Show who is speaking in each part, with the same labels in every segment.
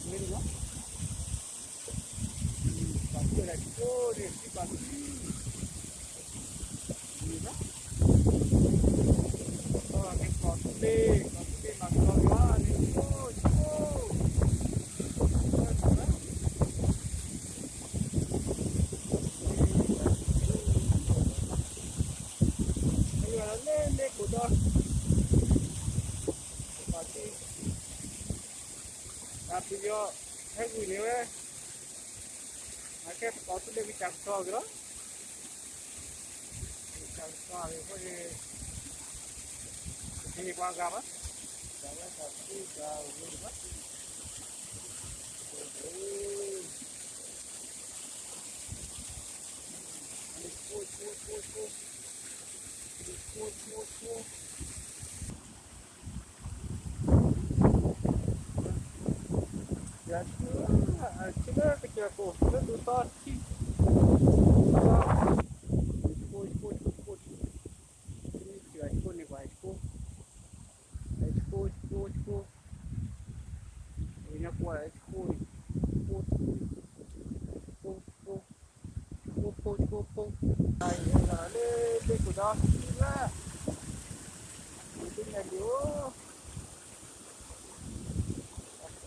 Speaker 1: Mira, pasti ada ekor, ini pasti. Mira, oh ini kote masalah ini, oh. Ini ada lele kuda, pasti. Tapi yo, hei ni weh. Cái có tôi đi chặt sò cái đó chặt sò thì có gì đi qua gặp á chặt cái chặt đi chặt đi mất đi cua ya kita kecil aku itu tuh sih ini nih pak ini aku ini kuda lah ini dia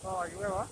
Speaker 1: oh juga